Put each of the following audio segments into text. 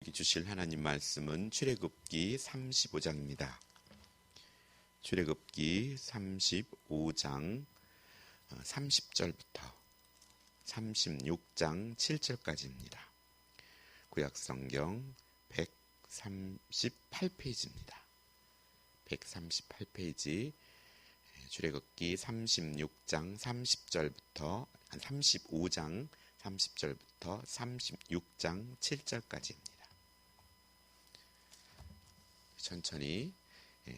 주실 하나님 말씀은 출애굽기 35장입니다. 출애굽기 35장 30절부터 36장 7절까지입니다. 구약성경 138페이지입니다. 138페이지 출애굽기 35장 30절부터 36장 7절까지입니다. 천천히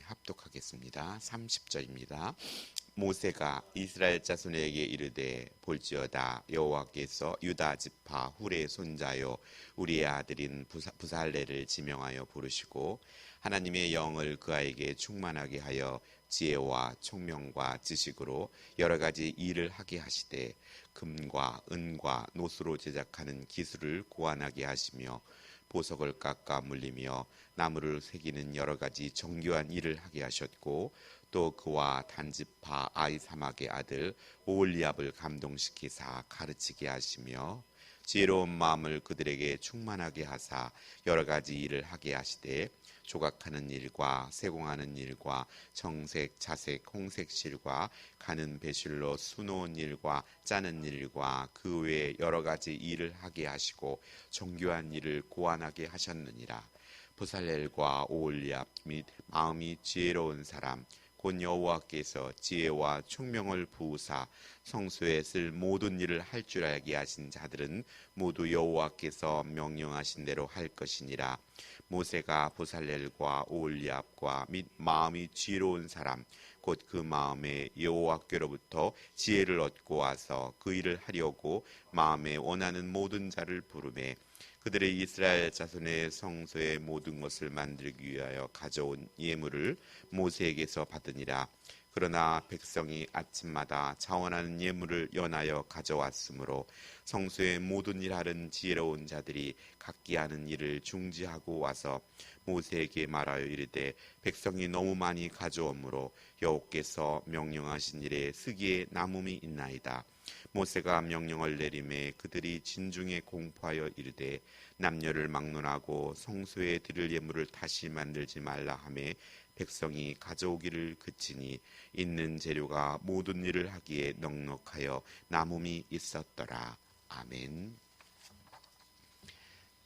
합독하겠습니다. 30절입니다. 모세가 이스라엘 자손에게 이르되 볼지어다 여호와께서 유다 지파 훌의 손자요 우리의 아들인 부살레를 지명하여 부르시고 하나님의 영을 그에게 충만하게 하여 지혜와 총명과 지식으로 여러 가지 일을 하게 하시되 금과 은과 노수로 제작하는 기술을 고안하게 하시며 보석을 깎아 물리며 나무를 새기는 여러 가지 정교한 일을 하게 하셨고 또 그와 단지파 아히사막의 아들 오홀리압을 감동시키사 가르치게 하시며 지혜로운 마음을 그들에게 충만하게 하사 여러 가지 일을 하게 하시되 조각하는 일과 세공하는 일과 정색, 자색, 홍색 실과 가는 배실로 수놓은 일과 짜는 일과 그 외에 여러 가지 일을 하게 하시고 정교한 일을 고안하게 하셨느니라. 부살렐과 오홀리압 및 마음이 지혜로운 사람 곧 여호와께서 지혜와 총명을 부으사 성소에 쓸 모든 일을 할 줄 알게 하신 자들은 모두 여호와께서 명령하신 대로 할 것이니라. 모세가 부살렐과 오홀리압과 및 마음이 지혜로운 사람 곧 그 마음에 여호와께로부터 지혜를 얻고 와서 그 일을 하려고 마음에 원하는 모든 자를 부르매 그들의 이스라엘 자손의 성소의 모든 것을 만들기 위하여 가져온 예물을 모세에게서 받으니라. 그러나 백성이 아침마다 자원하는 예물을 연하여 가져왔으므로 성소의 모든 일하는 지혜로운 자들이 각기 하는 일을 중지하고 와서 모세에게 말하여 이르되 백성이 너무 많이 가져오므로 여호께서 명령하신 일에 쓰기에 남음이 있나이다. 모세가 명령을 내림에 그들이 진중에 공포하여 이르되 남녀를 막론하고 성소에 드릴 예물을 다시 만들지 말라 하매 백성이 가져오기를 그치니 있는 재료가 모든 일을 하기에 넉넉하여 남음이 있었더라. 아멘.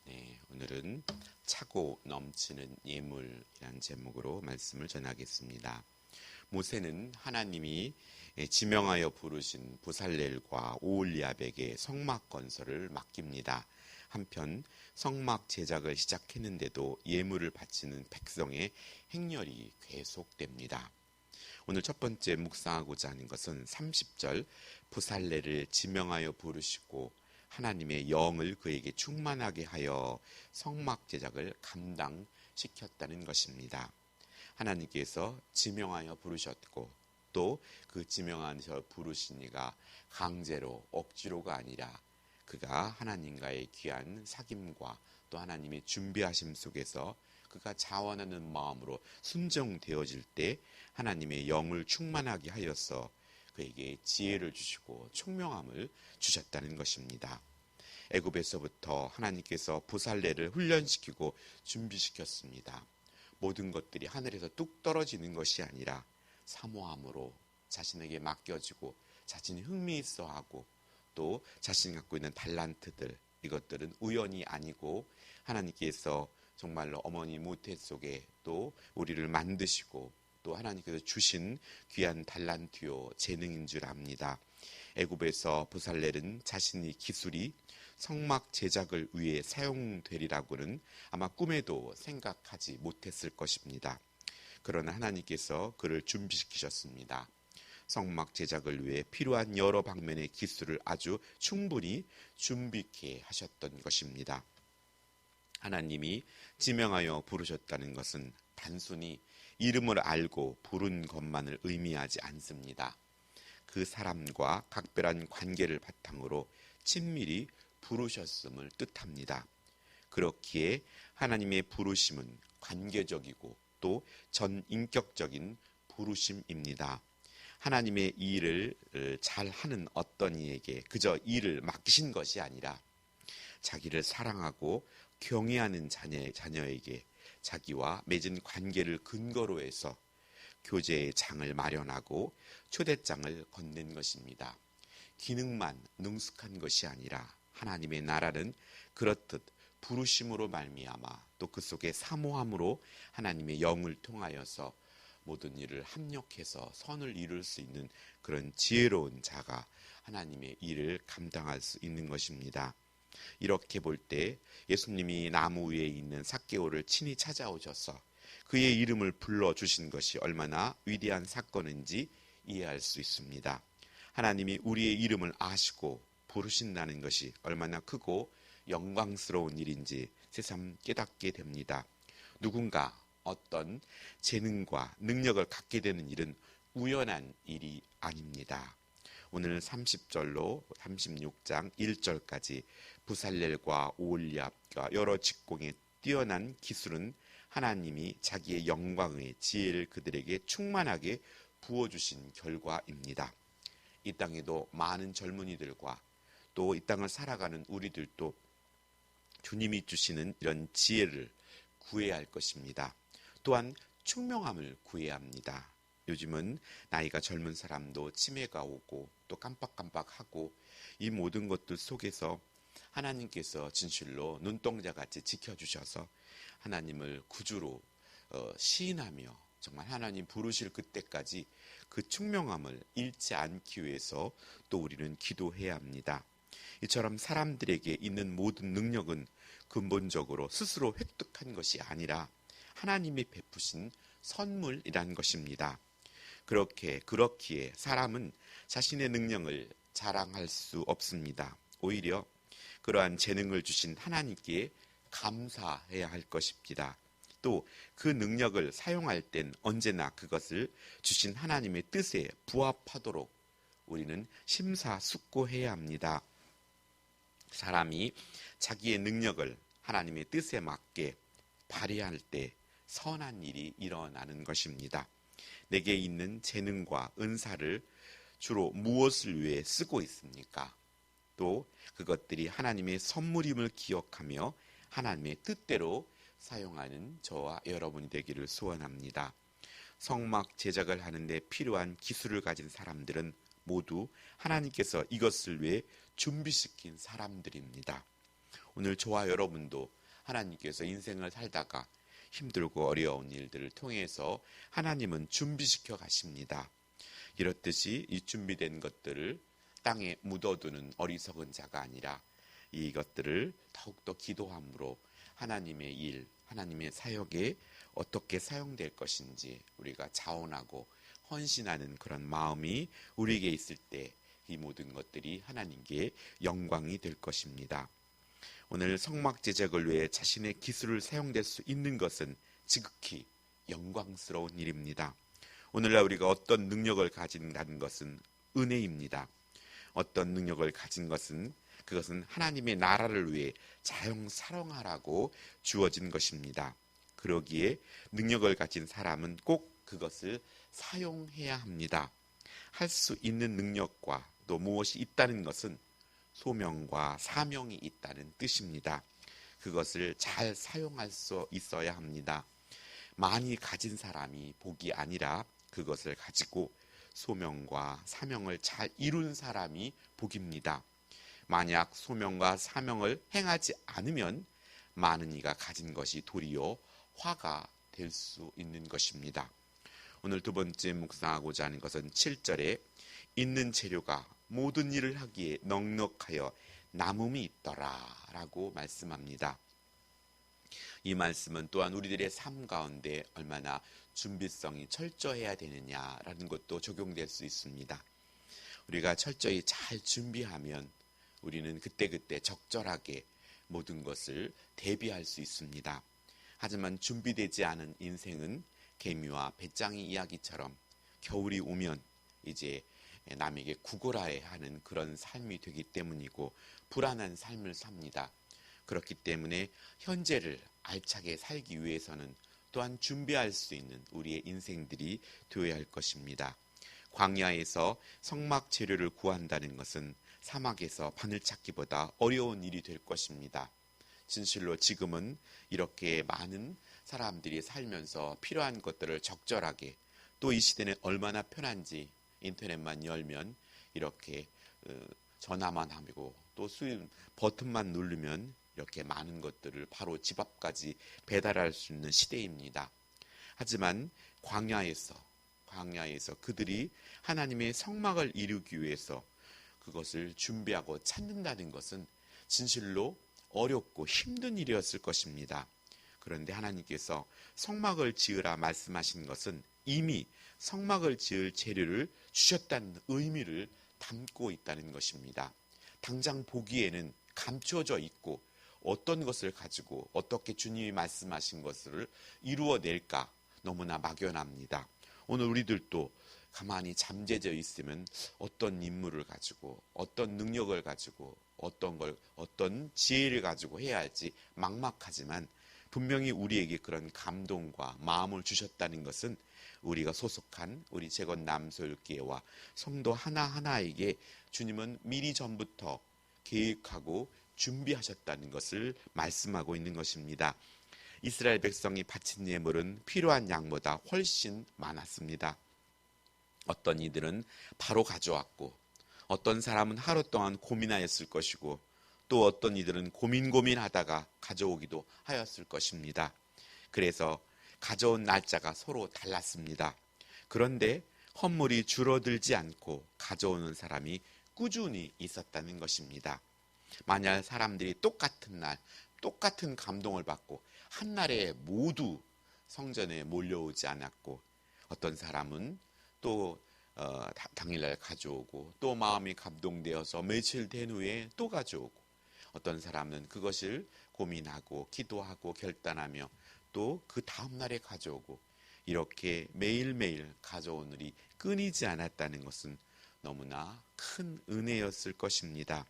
네, 오늘은 차고 넘치는 예물이란 제목으로 말씀을 전하겠습니다. 모세는 하나님이 지명하여 부르신 부살렐과 오홀리압에게 성막 건설을 맡깁니다. 한편 성막 제작을 시작했는데도 예물을 바치는 백성의 행렬이 계속됩니다. 오늘 첫 번째 묵상하고자 하는 것은 30절 부살렐을 지명하여 부르시고 하나님의 영을 그에게 충만하게 하여 성막 제작을 감당시켰다는 것입니다. 하나님께서 지명하여 부르셨고 또 그 지명하여 부르신 이가 강제로 억지로가 아니라 그가 하나님과의 귀한 사귐과 또 하나님의 준비하심 속에서 그가 자원하는 마음으로 순종되어질 때 하나님의 영을 충만하게 하여서 그에게 지혜를 주시고 총명함을 주셨다는 것입니다. 애굽에서부터 하나님께서 부살렐을 훈련시키고 준비시켰습니다. 모든 것들이 하늘에서 뚝 떨어지는 것이 아니라 사모함으로 자신에게 맡겨지고 자신이 흥미있어하고 또 자신이 갖고 있는 달란트들 이것들은 우연이 아니고 하나님께서 정말로 어머니 모태 속에 또 우리를 만드시고 또 하나님께서 주신 귀한 달란트요 재능인 줄 압니다. 애굽에서 부살렐은 자신의 기술이 성막 제작을 위해 사용되리라고는 아마 꿈에도 생각하지 못했을 것입니다. 그러나 하나님께서 그를 준비시키셨습니다. 성막 제작을 위해 필요한 여러 방면의 기술을 아주 충분히 준비케 하셨던 것입니다. 하나님이 지명하여 부르셨다는 것은 단순히 이름을 알고 부른 것만을 의미하지 않습니다. 그 사람과 각별한 관계를 바탕으로 친밀히 부르셨음을 뜻합니다. 그렇기에 하나님의 부르심은 관계적이고 또 전인격적인 부르심입니다. 하나님의 일을 잘하는 어떤 이에게 그저 일을 맡기신 것이 아니라 자기를 사랑하고 경외하는 자녀에게 자기와 맺은 관계를 근거로 해서 교제의 장을 마련하고 초대장을 건넨 것입니다. 기능만 능숙한 것이 아니라 하나님의 나라는 그렇듯 부르심으로 말미암아 또 그 속에 사모함으로 하나님의 영을 통하여서 모든 일을 합력해서 선을 이룰 수 있는 그런 지혜로운 자가 하나님의 일을 감당할 수 있는 것입니다. 이렇게 볼 때 예수님이 나무 위에 있는 삭개오를 친히 찾아오셔서 그의 이름을 불러주신 것이 얼마나 위대한 사건인지 이해할 수 있습니다. 하나님이 우리의 이름을 아시고 부르신다는 것이 얼마나 크고 영광스러운 일인지 새삼 깨닫게 됩니다. 누군가 어떤 재능과 능력을 갖게 되는 일은 우연한 일이 아닙니다. 오늘 30절로 36장 1절까지 부살렐과 오홀리압과 여러 직공의 뛰어난 기술은 하나님이 자기의 영광의 지혜를 그들에게 충만하게 부어주신 결과입니다. 이 땅에도 많은 젊은이들과 또 이 땅을 살아가는 우리들도 주님이 주시는 이런 지혜를 구해야 할 것입니다. 또한 총명함을 구해야 합니다. 요즘은 나이가 젊은 사람도 치매가 오고 또 깜빡깜빡하고 이 모든 것들 속에서 하나님께서 진실로 눈동자같이 지켜주셔서 하나님을 구주로 시인하며 정말 하나님 부르실 그때까지 그 총명함을 잃지 않기 위해서 또 우리는 기도해야 합니다. 이처럼 사람들에게 있는 모든 능력은 근본적으로 스스로 획득한 것이 아니라 하나님이 베푸신 선물이란 것입니다. 그렇기에 사람은 자신의 능력을 자랑할 수 없습니다. 오히려 그러한 재능을 주신 하나님께 감사해야 할 것입니다. 또 그 능력을 사용할 땐 언제나 그것을 주신 하나님의 뜻에 부합하도록 우리는 심사숙고해야 합니다. 사람이 자기의 능력을 하나님의 뜻에 맞게 발휘할 때 선한 일이 일어나는 것입니다. 내게 있는 재능과 은사를 주로 무엇을 위해 쓰고 있습니까? 또 그것들이 하나님의 선물임을 기억하며 하나님의 뜻대로 사용하는 저와 여러분이 되기를 소원합니다. 성막 제작을 하는데 필요한 기술을 가진 사람들은 모두 하나님께서 이것을 위해 준비시킨 사람들입니다. 오늘 저와 여러분도 하나님께서 인생을 살다가 힘들고 어려운 일들을 통해서 하나님은 준비시켜 가십니다. 이렇듯이 이 준비된 것들을 땅에 묻어두는 어리석은 자가 아니라 이것들을 더욱더 기도함으로 하나님의 일, 하나님의 사역에 어떻게 사용될 것인지 우리가 자원하고 헌신하는 그런 마음이 우리에게 있을 때 이 모든 것들이 하나님께 영광이 될 것입니다. 오늘 성막 제작을 위해 자신의 기술을 사용될 수 있는 것은 지극히 영광스러운 일입니다. 오늘날 우리가 어떤 능력을 가진다는 것은 은혜입니다. 어떤 능력을 가진 것은 그것은 하나님의 나라를 위해 자용사용하라고 주어진 것입니다. 그러기에 능력을 가진 사람은 꼭 그것을 사용해야 합니다. 할 수 있는 능력과 또 무엇이 있다는 것은 소명과 사명이 있다는 뜻입니다. 그것을 잘 사용할 수 있어야 합니다. 많이 가진 사람이 복이 아니라 그것을 가지고 소명과 사명을 잘 이룬 사람이 복입니다. 만약 소명과 사명을 행하지 않으면 많은 이가 가진 것이 도리어 화가 될 수 있는 것입니다. 오늘 두 번째 묵상하고자 하는 것은 7절에 있는 재료가 모든 일을 하기에 넉넉하여 남음이 있더라 라고 말씀합니다. 이 말씀은 또한 우리들의 삶 가운데 얼마나 준비성이 철저해야 되느냐라는 것도 적용될 수 있습니다. 우리가 철저히 잘 준비하면 우리는 그때그때 적절하게 모든 것을 대비할 수 있습니다. 하지만 준비되지 않은 인생은 개미와 배짱이 이야기처럼 겨울이 오면 이제 남에게 구걸해야 하는 그런 삶이 되기 때문이고 불안한 삶을 삽니다. 그렇기 때문에 현재를 알차게 살기 위해서는 또한 준비할 수 있는 우리의 인생들이 되어야 할 것입니다. 광야에서 성막 재료를 구한다는 것은 사막에서 바늘 찾기보다 어려운 일이 될 것입니다. 진실로 지금은 이렇게 많은 사람들이 살면서 필요한 것들을 적절하게, 또 이 시대는 얼마나 편한지 인터넷만 열면 이렇게 전화만 하고 또 버튼만 누르면 이렇게 많은 것들을 바로 집 앞까지 배달할 수 있는 시대입니다. 하지만 광야에서 그들이 하나님의 성막을 이루기 위해서 그것을 준비하고 찾는다는 것은 진실로 어렵고 힘든 일이었을 것입니다. 그런데 하나님께서 성막을 지으라 말씀하신 것은 이미 성막을 지을 재료를 주셨다는 의미를 담고 있다는 것입니다. 당장 보기에는 감춰져 있고 어떤 것을 가지고 어떻게 주님이 말씀하신 것을 이루어낼까 너무나 막연합니다. 오늘 우리들도 가만히 잠재져 있으면 어떤 임무를 가지고 어떤 능력을 가지고 어떤 지혜를 가지고 해야 할지 막막하지만 분명히 우리에게 그런 감동과 마음을 주셨다는 것은 우리가 소속한 우리 재건 남소일교회와 성도 하나하나에게 주님은 미리 전부터 계획하고 준비하셨다는 것을 말씀하고 있는 것입니다. 이스라엘 백성이 바친 예물은 필요한 양보다 훨씬 많았습니다. 어떤 이들은 바로 가져왔고 어떤 사람은 하루 동안 고민하였을 것이고 또 어떤 이들은 고민하다가 가져오기도 하였을 것입니다. 그래서 가져온 날짜가 서로 달랐습니다. 그런데 헌물이 줄어들지 않고 가져오는 사람이 꾸준히 있었다는 것입니다. 만약 사람들이 똑같은 날, 똑같은 감동을 받고 한날에 모두 성전에 몰려오지 않았고 어떤 사람은 또 당일날 가져오고 또 마음이 감동되어서 며칠 된 후에 또 가져오고 어떤 사람은 그것을 고민하고 기도하고 결단하며 또 그 다음날에 가져오고 이렇게 매일매일 가져온 일이 끊이지 않았다는 것은 너무나 큰 은혜였을 것입니다.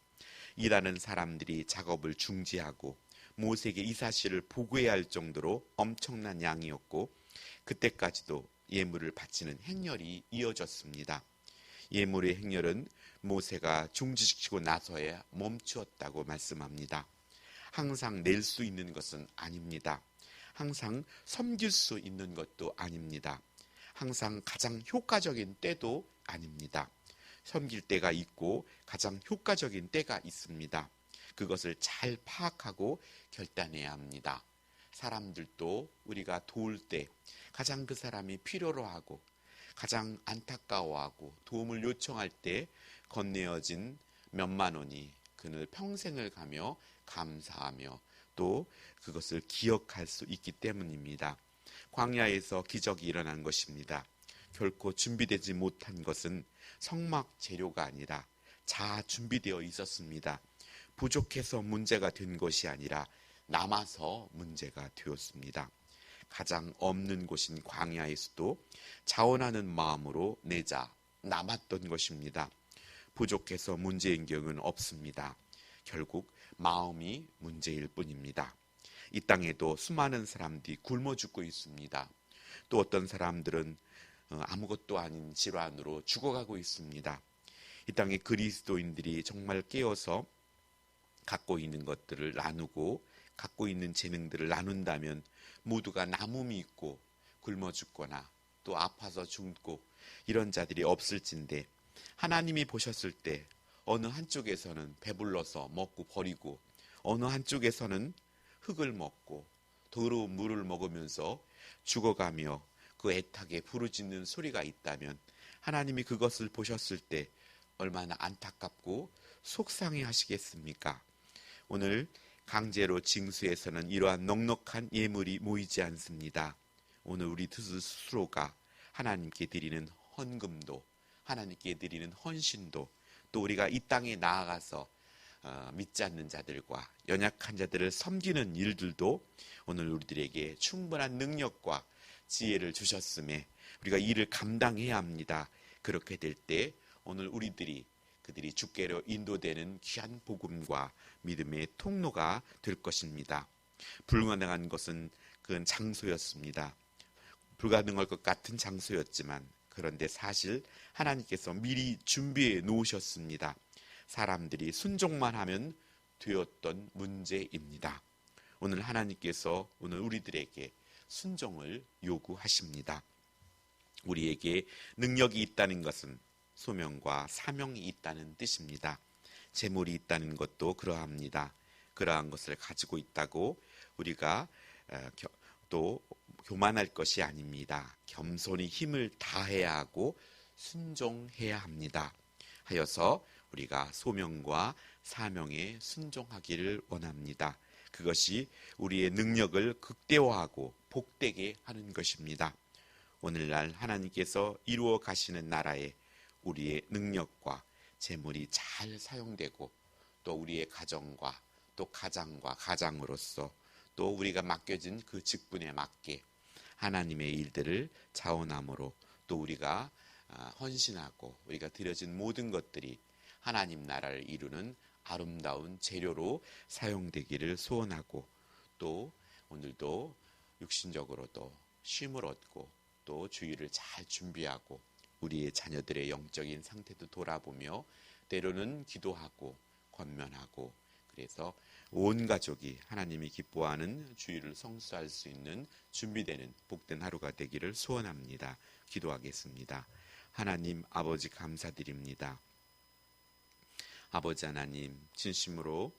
일하는 사람들이 작업을 중지하고 모세에게 이 사실을 보고해야 할 정도로 엄청난 양이었고 그때까지도 예물을 바치는 행렬이 이어졌습니다. 예물의 행렬은 모세가 중지시키고 나서야 멈추었다고 말씀합니다. 항상 낼 수 있는 것은 아닙니다. 항상 섬길 수 있는 것도 아닙니다. 항상 가장 효과적인 때도 아닙니다. 섬길 때가 있고 가장 효과적인 때가 있습니다. 그것을 잘 파악하고 결단해야 합니다. 사람들도 우리가 도울 때 가장 그 사람이 필요로 하고 가장 안타까워하고 도움을 요청할 때 건네어진 몇만 원이 그를 평생을 가며 감사하며 또 그것을 기억할 수 있기 때문입니다. 광야에서 기적이 일어난 것입니다. 결코 준비되지 못한 것은 성막 재료가 아니라 다 준비되어 있었습니다. 부족해서 문제가 된 것이 아니라 남아서 문제가 되었습니다. 가장 없는 곳인 광야에서도 자원하는 마음으로 내자 남았던 것입니다. 부족해서 문제인 경우는 없습니다. 결국 마음이 문제일 뿐입니다. 이 땅에도 수많은 사람들이 굶어 죽고 있습니다. 또 어떤 사람들은 아무것도 아닌 질환으로 죽어가고 있습니다. 이 땅의 그리스도인들이 정말 깨어서 갖고 있는 것들을 나누고 갖고 있는 재능들을 나눈다면 모두가 남음이 있고 굶어 죽거나 또 아파서 죽고 이런 자들이 없을진데 하나님이 보셨을 때 어느 한쪽에서는 배불러서 먹고 버리고 어느 한쪽에서는 흙을 먹고 더러운 물을 먹으면서 죽어가며 그 애타게 부르짖는 소리가 있다면 하나님이 그것을 보셨을 때 얼마나 안타깝고 속상해 하시겠습니까? 오늘 강제로 징수에서는 이러한 넉넉한 예물이 모이지 않습니다. 오늘 우리 스스로가 하나님께 드리는 헌금도 하나님께 드리는 헌신도 또 우리가 이 땅에 나아가서 믿지 않는 자들과 연약한 자들을 섬기는 일들도 오늘 우리들에게 충분한 능력과 지혜를 주셨음에 우리가 이를 감당해야 합니다. 그렇게 될 때 오늘 그들이 주께로 인도되는 귀한 복음과 믿음의 통로가 될 것입니다. 불가능한 것은 그건 장소였습니다. 불가능할 것 같은 장소였지만 그런데 사실 하나님께서 미리 준비해 놓으셨습니다. 사람들이 순종만 하면 되었던 문제입니다. 오늘 하나님께서 오늘 우리들에게 순종을 요구하십니다. 우리에게 능력이 있다는 것은 소명과 사명이 있다는 뜻입니다. 재물이 있다는 것도 그러합니다. 그러한 것을 가지고 있다고 우리가 또 교만할 것이 아닙니다. 겸손히 힘을 다해야 하고 순종해야 합니다. 하여서 우리가 소명과 사명에 순종하기를 원합니다. 그것이 우리의 능력을 극대화하고 복되게 하는 것입니다. 오늘날 하나님께서 이루어 가시는 나라에 우리의 능력과 재물이 잘 사용되고 또 우리의 가정과 또 가장과 가장으로서 또 우리가 맡겨진 그 직분에 맞게 하나님의 일들을 자원함으로 또 우리가 헌신하고 우리가 드려진 모든 것들이 하나님 나라를 이루는 아름다운 재료로 사용되기를 소원하고 또 오늘도 육신적으로도 쉼을 얻고 또 주일을 잘 준비하고 우리의 자녀들의 영적인 상태도 돌아보며 때로는 기도하고 권면하고 그래서 온 가족이 하나님이 기뻐하는 주일을 성수할 수 있는 준비되는 복된 하루가 되기를 소원합니다. 기도하겠습니다. 하나님 아버지 감사드립니다. 아버지 하나님 진심으로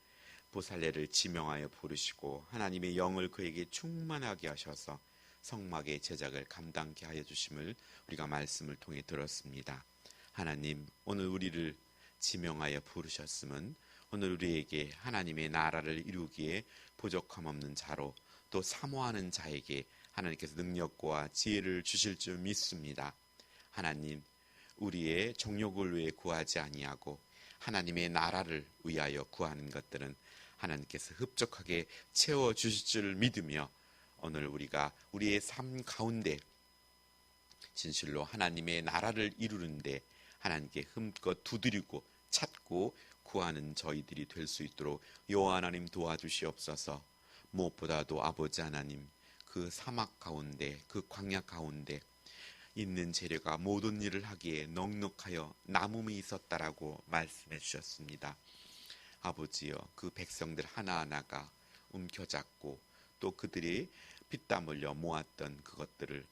보살레를 지명하여 부르시고 하나님의 영을 그에게 충만하게 하셔서 성막의 제작을 감당케 하여 주심을 우리가 말씀을 통해 들었습니다. 하나님 오늘 우리를 지명하여 부르셨음은 오늘 우리에게 하나님의 나라를 이루기에 부족함 없는 자로 또 사모하는 자에게 하나님께서 능력과 지혜를 주실 줄 믿습니다. 하나님 우리의 정욕을 위해 구하지 아니하고 하나님의 나라를 위하여 구하는 것들은 하나님께서 흡족하게 채워주실 줄 믿으며 오늘 우리가 우리의 삶 가운데 진실로 하나님의 나라를 이루는데 하나님께 흠껏 두드리고 찾고 구하는 저희들이 될 수 있도록 여호와 하나님 도와주시옵소서. 무엇보다도 아버지 하나님 그 사막 가운데 그 광야 가운데 있는 재료가 모든 일을 하기에 넉넉하여 남음이 있었다라고 말씀해 주셨습니다. 아버지여 그 백성들 하나하나가 움켜잡고 또 그들이 피땀 흘려 모았던 그것들을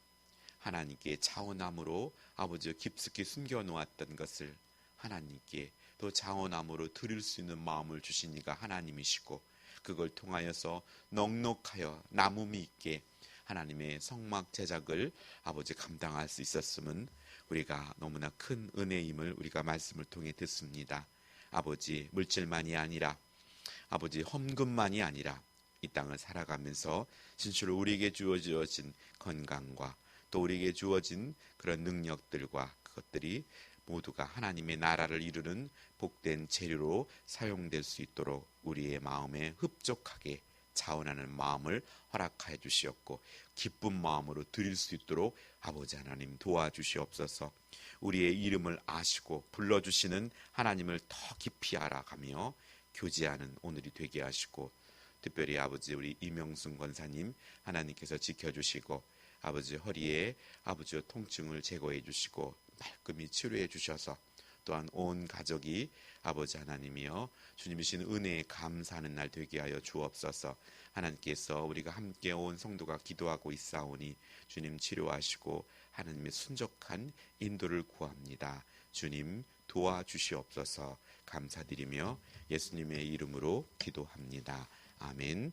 하나님께 자원함으로 아버지여 깊숙이 숨겨놓았던 것을 하나님께 또 자원함으로 드릴 수 있는 마음을 주신 이가 하나님이시고 그걸 통하여서 넉넉하여 남음이 있게 하나님의 성막 제작을 아버지 감당할 수 있었음은 우리가 너무나 큰 은혜임을 우리가 말씀을 통해 듣습니다. 아버지 물질만이 아니라 아버지 헌금만이 아니라 이 땅을 살아가면서 진실로 우리에게 주어진 건강과 또 우리에게 주어진 그런 능력들과 그것들이 모두가 하나님의 나라를 이루는 복된 재료로 사용될 수 있도록 우리의 마음에 흡족하게 자원하는 마음을 허락하여 주시옵고 기쁜 마음으로 드릴 수 있도록 아버지 하나님 도와주시옵소서. 우리의 이름을 아시고 불러주시는 하나님을 더 깊이 알아가며 교제하는 오늘이 되게 하시고 특별히 아버지 우리 이명순 권사님 하나님께서 지켜주시고 아버지 허리에 아버지의 통증을 제거해 주시고 말끔히 치료해 주셔서 또한 온 가족이 아버지 하나님이여 주님이신 은혜에 감사하는 날 되게 하여 주옵소서. 하나님께서 우리가 함께 온 성도가 기도하고 있사오니 주님 치료하시고 하나님의 순적한 인도를 구합니다. 주님 도와주시옵소서. 감사드리며 예수님의 이름으로 기도합니다. 아멘.